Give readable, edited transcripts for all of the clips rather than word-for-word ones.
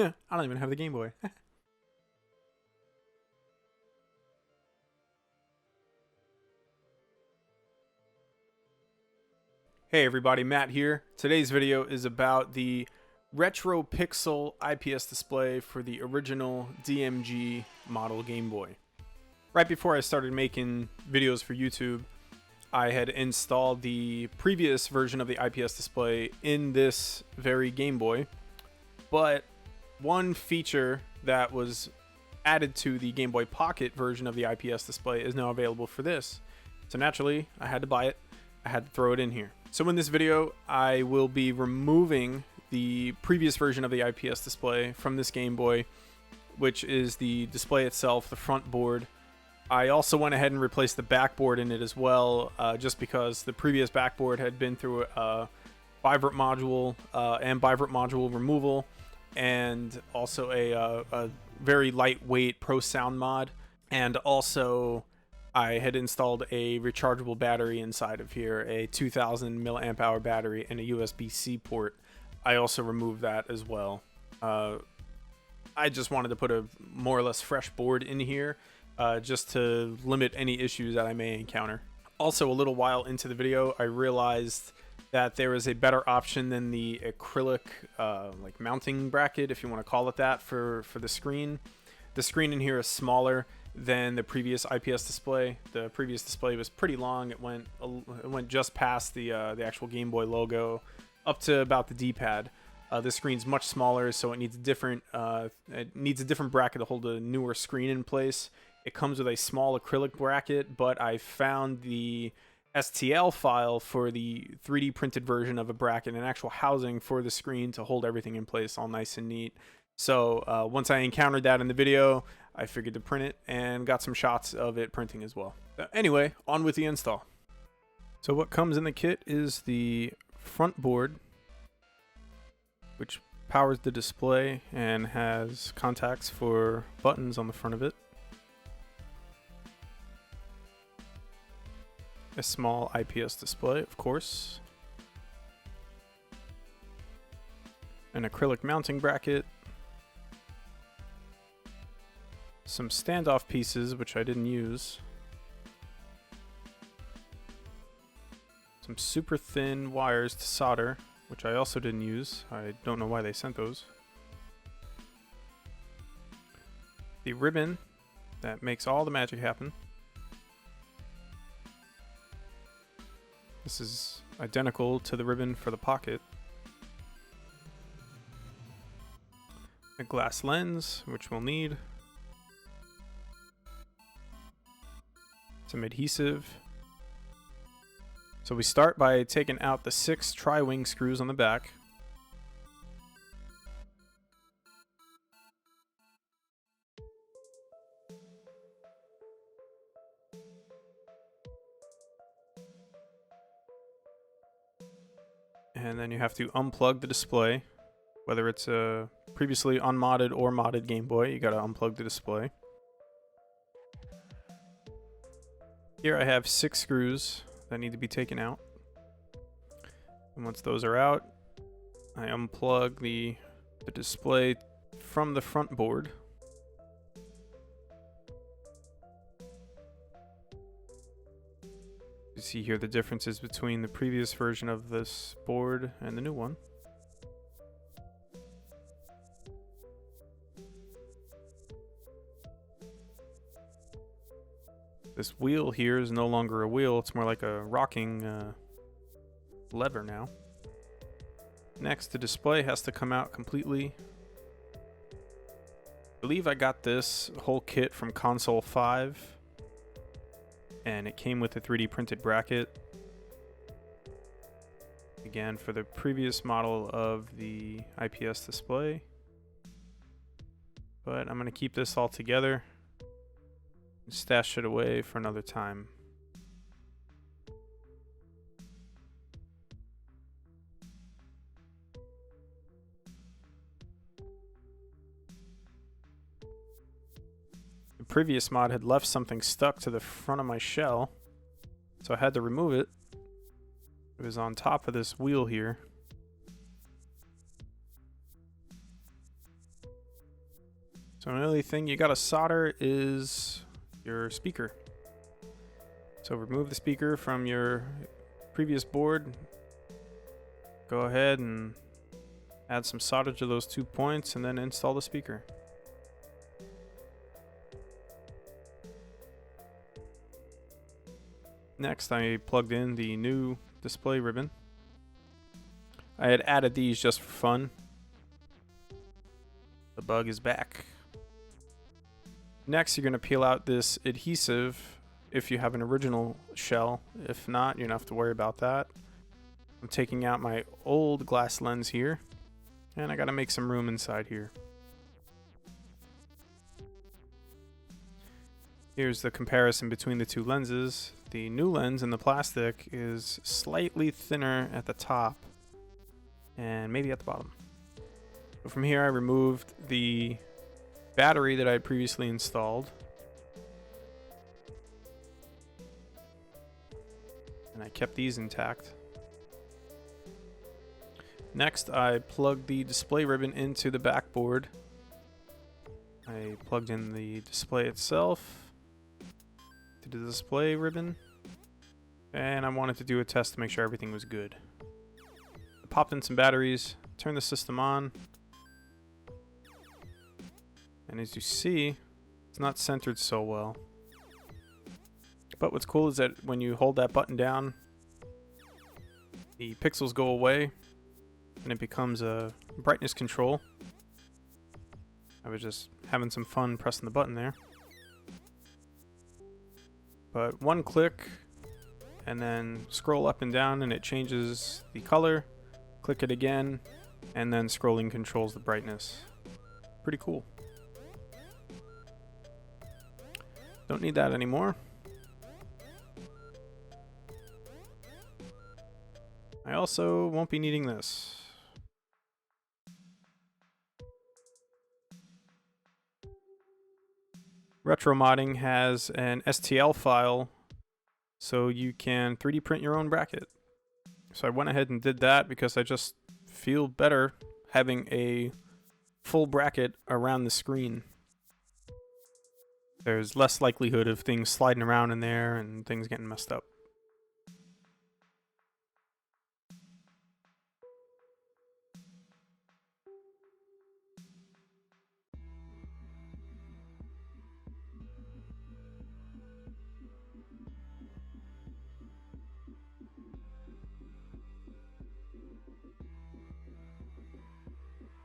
I don't even have the Game Boy. Hey everybody, Matt here. Today's video is about the retro Pixel IPS display for the original DMG model Game Boy. Right before I started making videos for YouTube, I had installed the previous version of the IPS display in this very Game Boy, but one feature that was added to the Game Boy Pocket version of the IPS display is now available for this. So naturally, I had to buy it. I had to throw it in here. So in this video, I will be removing the previous version of the IPS display from this Game Boy, which is the display itself, the front board. I also went ahead and replaced the backboard in it as well, just because the previous backboard had been through a bivert module and bivert module removal, and also a very lightweight Pro Sound mod, and also I had installed a rechargeable battery inside of here, a 2000 milliamp hour battery and a USB-C port. I also removed that as well. I just wanted to put a more or less fresh board in here, just to limit any issues that I may encounter. Also, a little while into the video, I realized that there is a better option than the acrylic like mounting bracket, if you want to call it that, for the screen. The screen in here is smaller than the previous IPS display. The previous display was pretty long. It went just past the actual Game Boy logo up to about the D-pad. The screen's much smaller, so it needs a different bracket to hold a newer screen in place. It comes with a small acrylic bracket, but I found the STL file for the 3D printed version of a bracket, an actual housing for the screen to hold everything in place all nice and neat. So once I encountered that in the video, I figured to print it and got some shots of it printing as well. Anyway, on with the install. So what comes in the kit is the front board, which powers the display and has contacts for buttons on the front of it. A small IPS display, of course. An acrylic mounting bracket. Some standoff pieces, which I didn't use. Some super thin wires to solder, which I also didn't use. I don't know why they sent those. The ribbon that makes all the magic happen. This is identical to the ribbon for the Pocket. A glass lens, which we'll need. Some adhesive. So we start by taking out the 6 tri-wing screws on the back. And then you have to unplug the display. Whether it's a previously unmodded or modded Game Boy, you gotta unplug the display. Here I have 6 screws that need to be taken out. And once those are out, I unplug the display from the front board. You see here the differences between the previous version of this board and the new one. This wheel here is no longer a wheel, it's more like a rocking lever now. Next, the display has to come out completely. I believe I got this whole kit from Console 5, and it came with a 3D printed bracket. Again, for the previous model of the IPS display. But I'm going to keep this all together. Stash it away for another time. The previous mod had left something stuck to the front of my shell, so I had to remove it. It was on top of this wheel here. So the only thing you gotta solder is your speaker. So remove the speaker from your previous board. Go ahead and add some solder to those 2 points and then install the speaker. Next, I plugged in the new display ribbon. I had added these just for fun. The bug is back. Next, you're going to peel out this adhesive if you have an original shell. If not, you don't have to worry about that. I'm taking out my old glass lens here, and I got to make some room inside here. Here's the comparison between the two lenses. The new lens in the plastic is slightly thinner at the top and maybe at the bottom. So from here I removed the battery that I had previously installed. And I kept these intact. Next I plugged the display ribbon into the backboard. I plugged in the display itself to the display ribbon, and I wanted to do a test to make sure everything was good. I popped in some batteries, turned the system on, and as you see, it's not centered so well. But what's cool is that when you hold that button down, the pixels go away and it becomes a brightness control. I was just having some fun pressing the button there. But one click and then scroll up and down and it changes the color. Click it again and then scrolling controls the brightness. Pretty cool. Don't need that anymore. I also won't be needing this. RetroModding has an STL file so you can 3D print your own bracket. So I went ahead and did that because I just feel better having a full bracket around the screen. There's less likelihood of things sliding around in there and things getting messed up.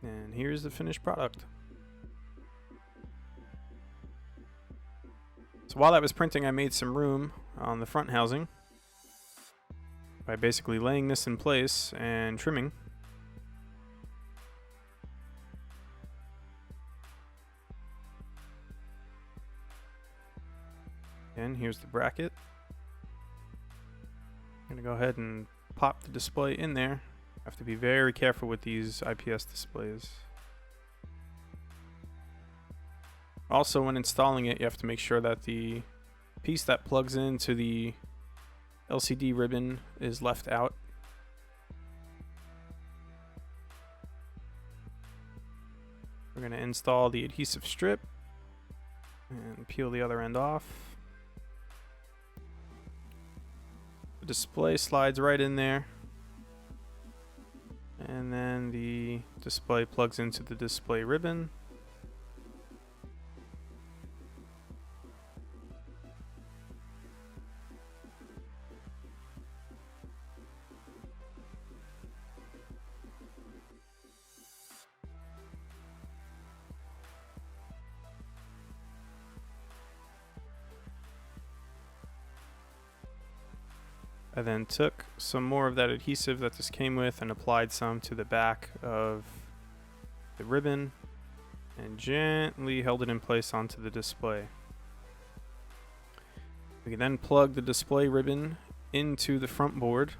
And here's the finished product. So while that was printing, I made some room on the front housing by basically laying this in place and trimming. And here's the bracket. I'm gonna go ahead and pop the display in there. Have to be very careful with these IPS displays. Also, when installing it, you have to make sure that the piece that plugs into the LCD ribbon is left out. We're going to install the adhesive strip and peel the other end off. The display slides right in there. And then the display plugs into the display ribbon. I then took some more of that adhesive that this came with and applied some to the back of the ribbon and gently held it in place onto the display. We can then plug the display ribbon into the front board.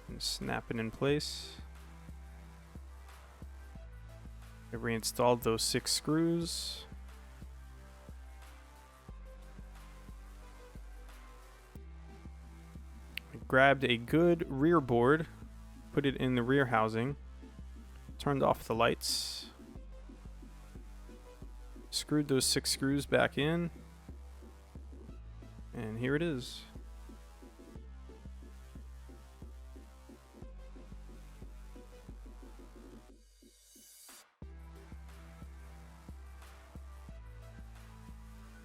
And snap it in place. I reinstalled those 6 screws. Grabbed a good rear board, put it in the rear housing, turned off the lights, screwed those 6 screws back in, and here it is.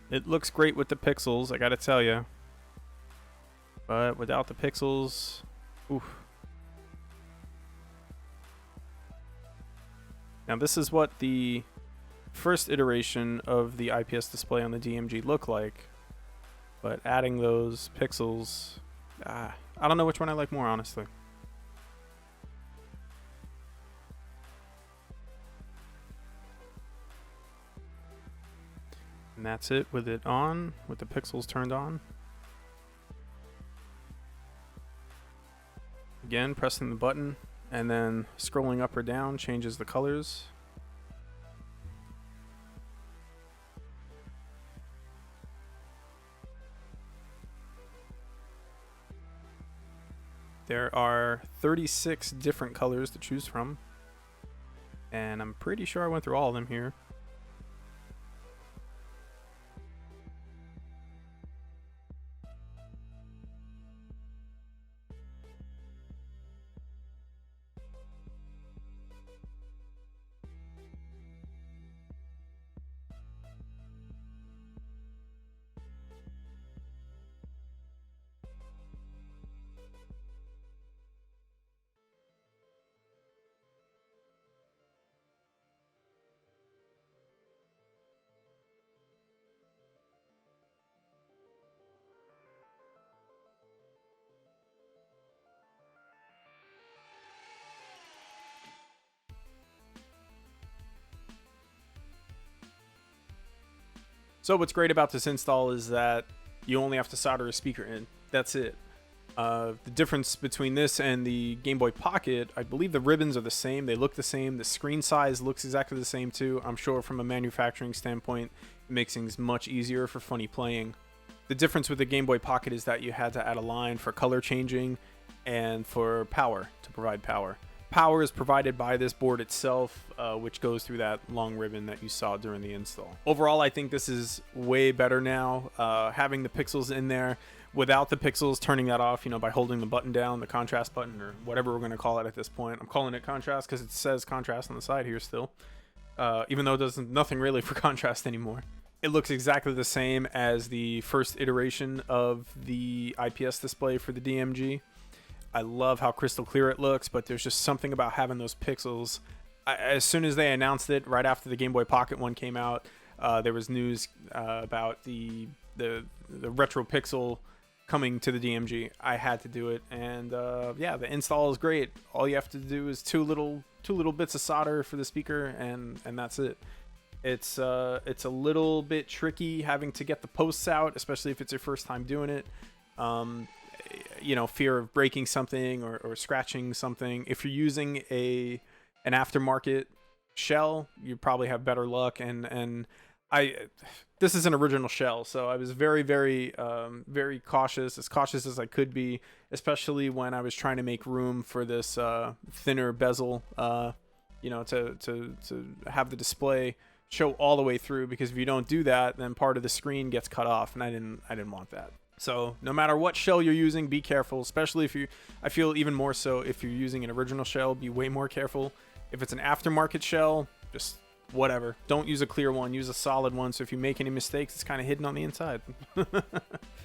It looks great with the pixels, I gotta tell you. But without the pixels, oof. Now this is what the first iteration of the IPS display on the DMG looked like. But adding those pixels, I don't know which one I like more, honestly. And that's it with it on, with the pixels turned on. Again, pressing the button and then scrolling up or down changes the colors. There are 36 different colors to choose from, and I'm pretty sure I went through all of them here. So what's great about this install is that you only have to solder a speaker in. That's it. The difference between this and the Game Boy Pocket, I believe the ribbons are the same. They look the same. The screen size looks exactly the same too. I'm sure from a manufacturing standpoint, it makes things much easier for FunnyPlaying. The difference with the Game Boy Pocket is that you had to add a line for color changing and for power, to provide power. Power is provided by this board itself, which goes through that long ribbon that you saw during the install. Overall, I think this is way better now. Having the pixels in there, without the pixels, turning that off, by holding the button down, the contrast button, or whatever we're going to call it at this point. I'm calling it contrast because it says contrast on the side here still, even though it does nothing really for contrast anymore. It looks exactly the same as the first iteration of the IPS display for the DMG. I love how crystal clear it looks, but there's just something about having those pixels. As soon as they announced it, right after the Game Boy Pocket one came out, there was news about the retro pixel coming to the DMG. I had to do it, and yeah, the install is great. All you have to do is two little bits of solder for the speaker, and that's it. It's a little bit tricky having to get the posts out, especially if it's your first time doing it. Fear of breaking something or scratching something. If you're using an aftermarket shell, you probably have better luck. And this is an original shell, so I was very, very, very cautious as I could be, especially when I was trying to make room for this thinner bezel, to have the display show all the way through. Because if you don't do that, then part of the screen gets cut off, and I didn't want that. So no matter what shell you're using, be careful, especially I feel even more so if you're using an original shell, be way more careful. If it's an aftermarket shell, just whatever. Don't use a clear one, use a solid one. So if you make any mistakes, it's kind of hidden on the inside.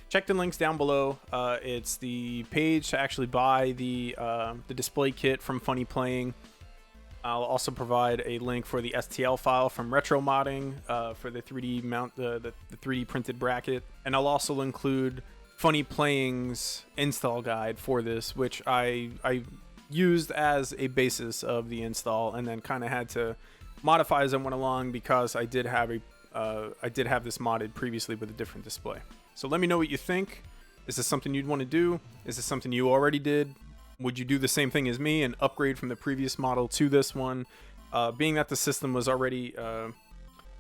Check the links down below. It's the page to actually buy the display kit from FunnyPlaying. I'll also provide a link for the STL file from RetroModding for the 3D mount, the 3D printed bracket. And I'll also include FunnyPlaying's install guide for this, which I used as a basis of the install, and then kind of had to modify as I went along because I did have this modded previously with a different display. So let me know what you think. Is this something you'd want to do? Is this something you already did? Would you do the same thing as me and upgrade from the previous model to this one? Being that the system was already, the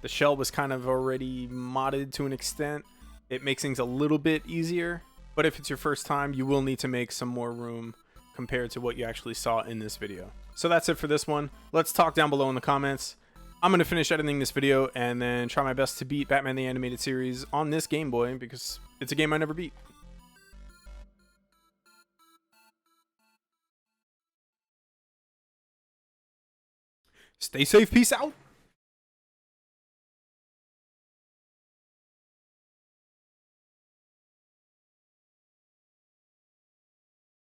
shell was kind of already modded to an extent, it makes things a little bit easier. But if it's your first time, you will need to make some more room compared to what you actually saw in this video. So that's it for this one. Let's talk down below in the comments. I'm going to finish editing this video and then try my best to beat Batman the Animated Series on this Game Boy because it's a game I never beat. Stay safe, peace out.